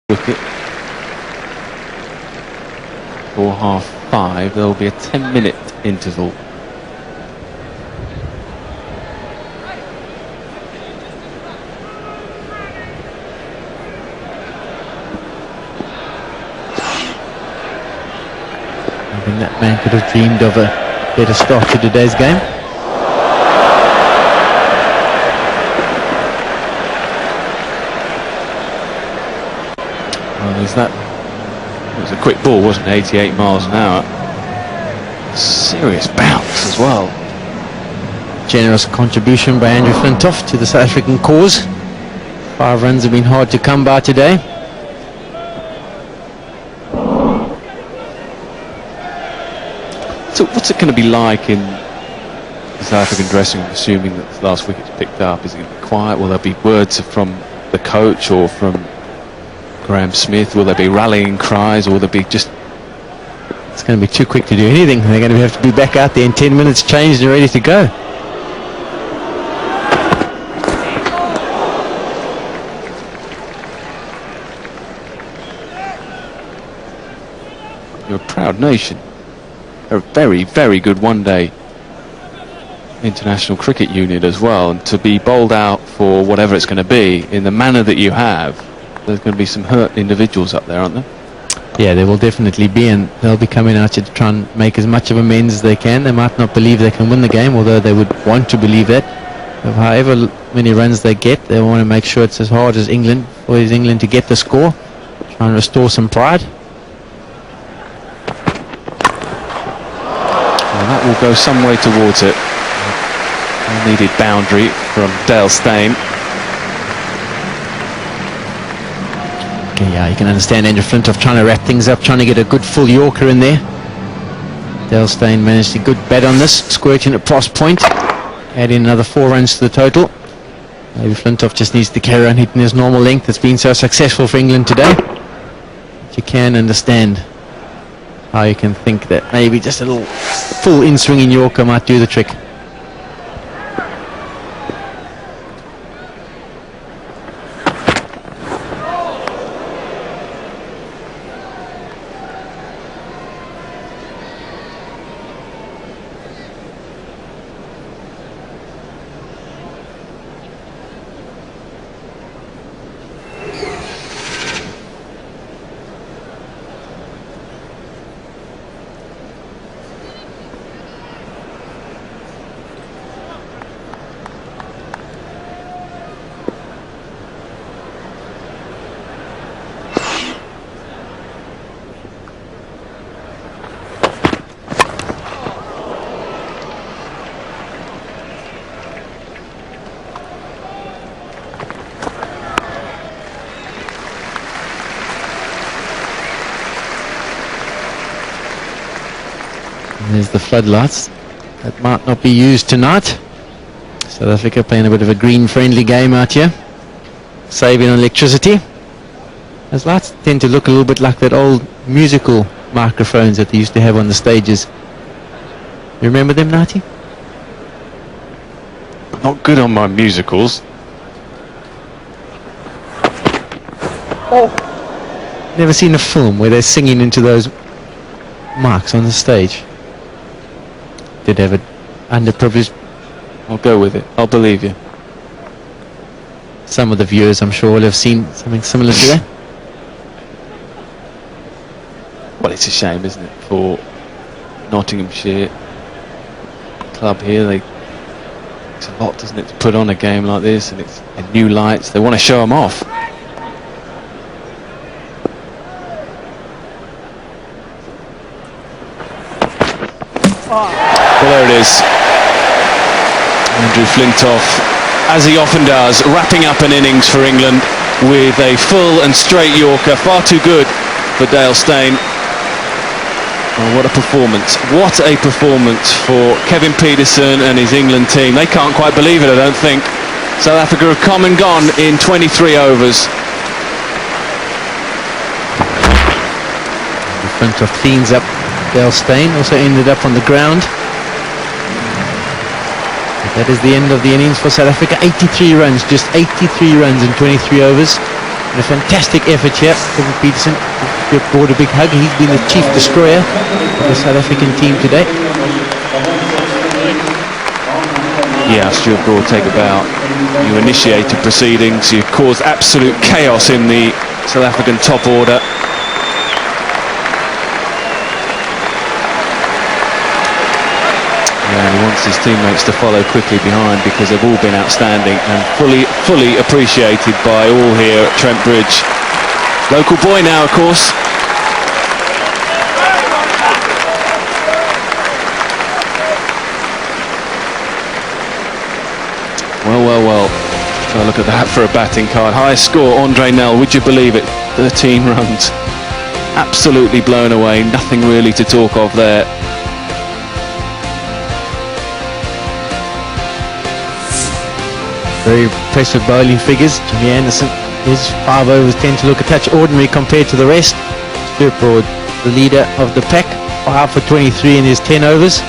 wicket. For 5:30, there will be a 10-minute interval. I think that man could have dreamed of a better start to today's game. Well, there's that. It was a quick ball, wasn't it? 88 miles an hour. Serious bounce as well. Generous contribution by Andrew Flintoff to the South African cause. 5 runs have been hard to come by today. So what's it going to be like in the South African dressing room, assuming that the last wicket's picked up? Is it going to be quiet? Will there be words from the coach or from Graham Smith? Will there be rallying cries, or will there be just... It's going to be too quick to do anything. They're going to have to be back out there in 10 minutes changed and ready to go. You're a proud nation. A very, very good one-day international cricket unit as well, and to be bowled out for whatever it's going to be in the manner that you have, there's going to be some hurt individuals up there, aren't there? Yeah, there will definitely be, and they'll be coming out here to try and make as much of amends as they can. They might not believe they can win the game, although they would want to believe that. But however many runs they get, they want to make sure it's as hard as England, for England to get the score, try and restore some pride. Well, that will go some way towards it. A needed boundary from Dale Steyn. Okay, yeah, you can understand Andrew Flintoff trying to wrap things up, trying to get a good full Yorker in there. Dale Steyn managed a good bat on this, squirting it past point, adding another 4 runs to the total. Maybe Flintoff just needs to carry on hitting his normal length. It's been so successful for England today. But you can understand how you can think that maybe just a little full in-swinging Yorker might do the trick. There's the floodlights that might not be used tonight. South Africa playing a bit of a green friendly game out here, saving on electricity. Those lights tend to look a little bit like that old musical microphones that they used to have on the stages. You remember them, Nati? Not good on my musicals. Never seen a film where they're singing into those mics on the stage. Did have an underprivileged... I'll go with it. I'll believe you. Some of the viewers, I'm sure, will have seen something similar to that. Well, it's a shame, isn't it, for Nottinghamshire club here. It's a lot, doesn't it, to put on a game like this, and it's new lights. They want to show them off. Well, there it is. Andrew Flintoff, as he often does, wrapping up an innings for England with a full and straight Yorker. Far too good for Dale Steyn. Oh, what a performance. What a performance for Kevin Pietersen and his England team. They can't quite believe it, I don't think. South Africa have come and gone in 23 overs. Flintoff cleans up Dale Steyn, also ended up on the ground. But that is the end of the innings for South Africa. 83 runs, just 83 runs in 23 overs. A fantastic effort here. Kevin Peterson brought a big hug. He's been the chief destroyer of the South African team today. Yeah, Stuart Broad, take a bow. You initiated proceedings, you caused absolute chaos in the South African top order. Yeah, and he wants his teammates to follow quickly behind because they've all been outstanding and fully appreciated by all here at Trent Bridge. Local boy now, of course. Well. Oh, look at that for a batting card. Highest score, Andre Nell, would you believe it? 13 runs. Absolutely blown away. Nothing really to talk of there. Very impressive bowling figures. Jimmy Anderson, his 5 overs tend to look a touch ordinary compared to the rest. Stuart Broad, the leader of the pack, 5 for 23 in his 10 overs.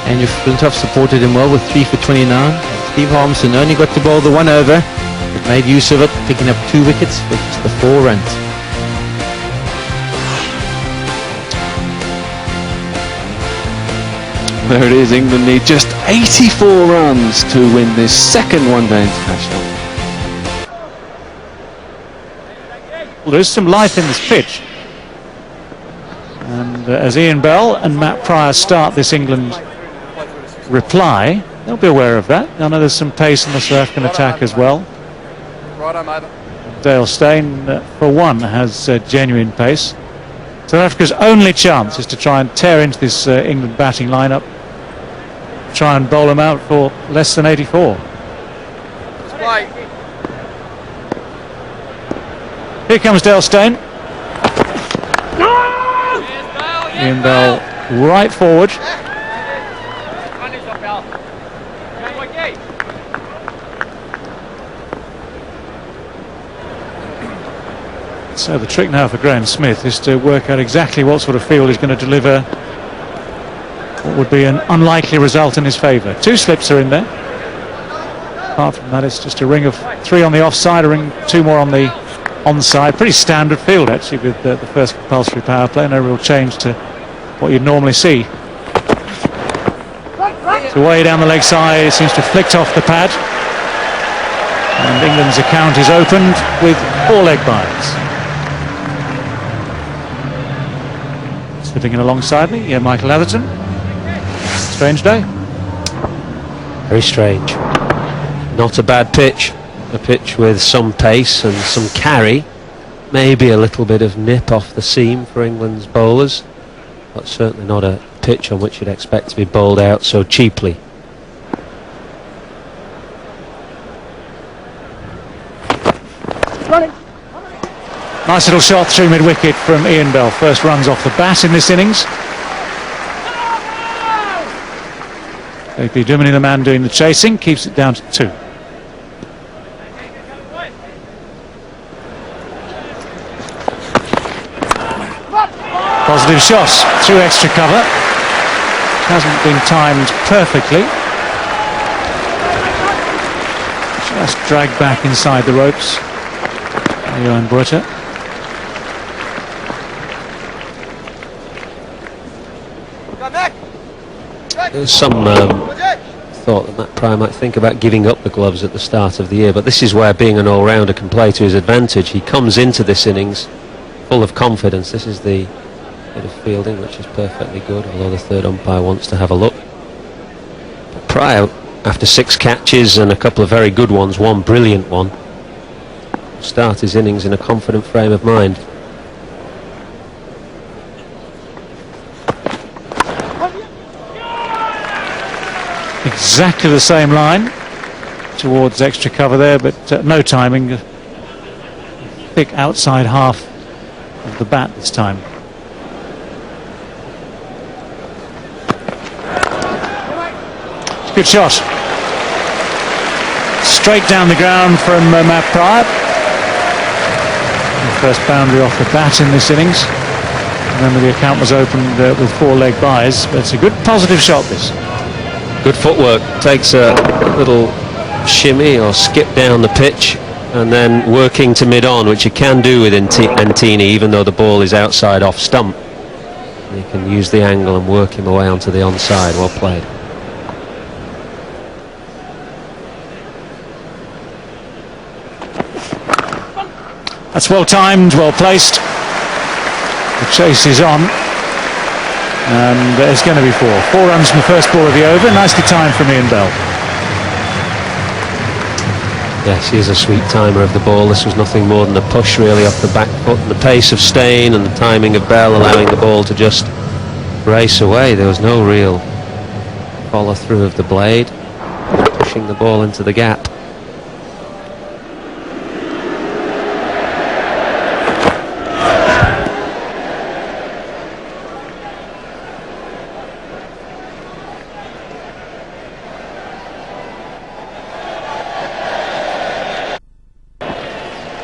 Andrew Flintoff supported him well with 3 for 29. Steve Harmson only got to bowl the 1 over, but made use of it, picking up 2 wickets with just the 4 runs. There it is, England need just 84 runs to win this second one-day international. Well, there is some life in this pitch. And as Ian Bell and Matt Pryor start this England reply, they'll be aware of that. I know there's some pace in the South African attack as well. Dale Steyn, for one, has genuine pace. South Africa's only chance is to try and tear into this England batting lineup, try and bowl them out for less than 84. Here comes Dale Steyn. Ian Bell right forward. So the trick now for Graham Smith is to work out exactly what sort of field he's going to deliver what would be an unlikely result in his favour. 2 slips are in there. Apart from that, it's just a ring of 3 on the offside, a ring 2 more on the onside. Pretty standard field actually with the first compulsory power play. No real change to what you'd normally see. So way down the leg side, it seems to have flicked off the pad. And England's account is opened with 4 leg byes. Slipping in alongside me, yeah, Michael Atherton. Strange day. Very strange. Not a bad pitch. A pitch with some pace and some carry. Maybe a little bit of nip off the seam for England's bowlers. But certainly not a pitch on which you'd expect to be bowled out so cheaply. Nice little shot through mid-wicket from Ian Bell. First runs off the bat in this innings. AP Duminy, the man doing the chasing, keeps it down to 2. Positive shot through extra cover. Hasn't been timed perfectly. Just dragged back inside the ropes. Johan Buerta. There's some thought that Matt Pryor might think about giving up the gloves at the start of the year, but this is where being an all-rounder can play to his advantage. He comes into this innings full of confidence. This is the bit of fielding which is perfectly good, although the third umpire wants to have a look. But Pryor, after 6 catches and a couple of very good ones, one brilliant one, will start his innings in a confident frame of mind. Exactly the same line towards extra cover there, but no timing. Thick outside half of the bat this time. Good shot. Straight down the ground from Matt Pryor. The first boundary off the bat in this innings. Remember, the account was opened with 4 leg byes, but it's a good positive shot this. Good footwork, takes a little shimmy or skip down the pitch, and then working to mid-on, which you can do with Antini, even though the ball is outside off stump. You can use the angle and work him away onto the onside. Well played. That's well timed, well placed. The chase is on, and it's going to be 4 runs from the first ball of the over. Nicely timed from Ian Bell. Yes, he is a sweet timer of the ball. This was nothing more than a push really off the back foot, and the pace of Steyn and the timing of Bell allowing the ball to just race away. There was no real follow through of the blade, pushing the ball into the gap.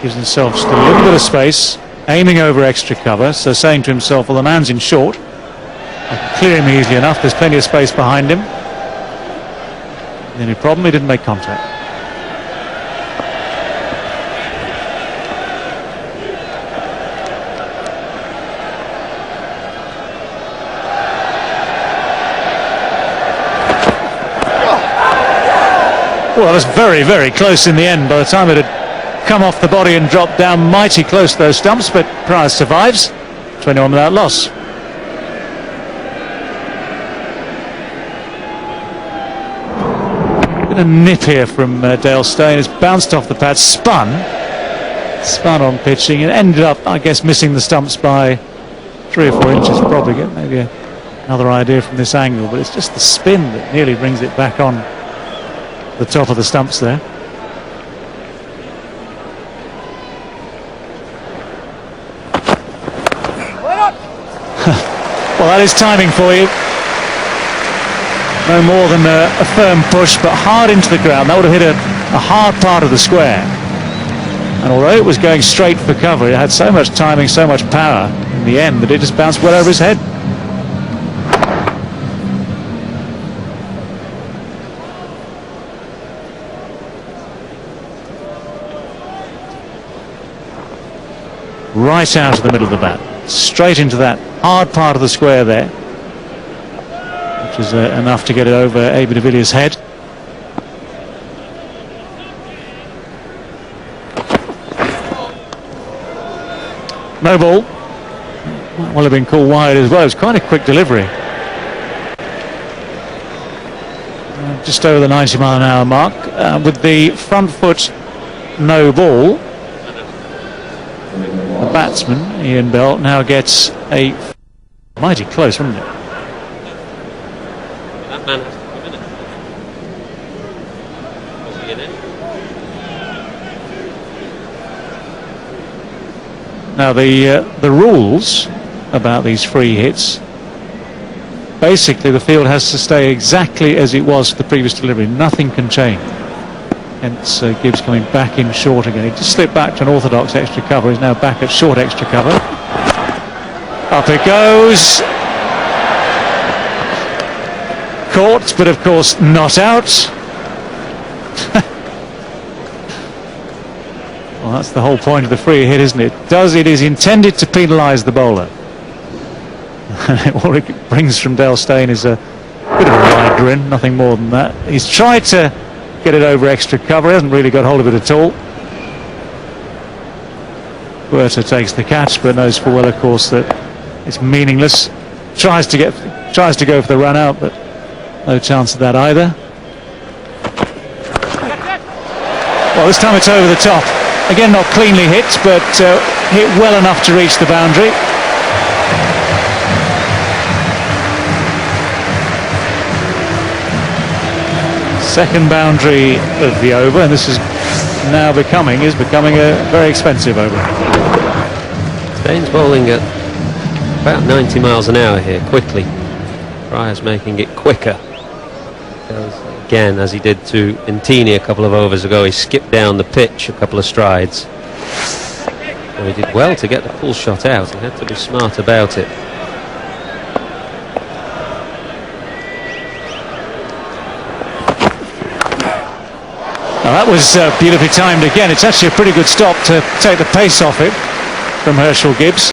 Gives himself just a little bit of space, aiming over extra cover, so saying to himself, well, the man's in short, I can clear him easily enough, there's plenty of space behind him. The only problem, he didn't make contact. Well, that's very, very close in the end. By the time it had come off the body and dropped down mighty close to those stumps, but Prior survives. 21 without loss. Bit of nip here from Dale Steyn. It's bounced off the pad, spun on pitching, and ended up, I guess, missing the stumps by 3 or 4 inches. Probably get maybe another idea from this angle, but it's just the spin that nearly brings it back on the top of the stumps there. Well, that is timing for you. No more than a firm push, but hard into the ground. That would have hit a hard part of the square. And although it was going straight for cover, it had so much timing, so much power in the end that it just bounced well over his head. Right out of the middle of the bat, straight into that hard part of the square there, which is enough to get it over A.B. de Villiers' head. No ball. Might well have been called wide as well. It was quite a quick delivery. Just over the 90-mile-an-hour mark. With the front foot no ball, the batsman, Ian Bell, now gets a mighty close, wasn't it? That man has to come in. Was he in it? Now the rules about these free hits, basically the field has to stay exactly as it was for the previous delivery. Nothing can change. Hence Gibbs coming back in short again. He just slipped back to an orthodox extra cover. He's now back at short extra cover. Up it goes. Caught, but of course not out. Well, that's the whole point of the free hit, isn't it? It is intended to penalise the bowler. All it brings from Dale Steyn is a bit of a wide grin, nothing more than that. He's tried to get it over extra cover, he hasn't really got hold of it at all. Huerta takes the catch, but knows full well, of course, that it's meaningless. Tries to go for the run out, but no chance of that either. Well, this time it's over the top. Again, not cleanly hit, but hit well enough to reach the boundary. Second boundary of the over, and this is now becoming a very expensive over. Steyn's bowling at about 90 miles an hour here, quickly. Prior's making it quicker. Because, again, as he did to Antini a couple of overs ago, he skipped down the pitch a couple of strides. So he did well to get the pull shot out. He had to be smart about it. Well, that was beautifully timed again. It's actually a pretty good stop to take the pace off it from Herschel Gibbs.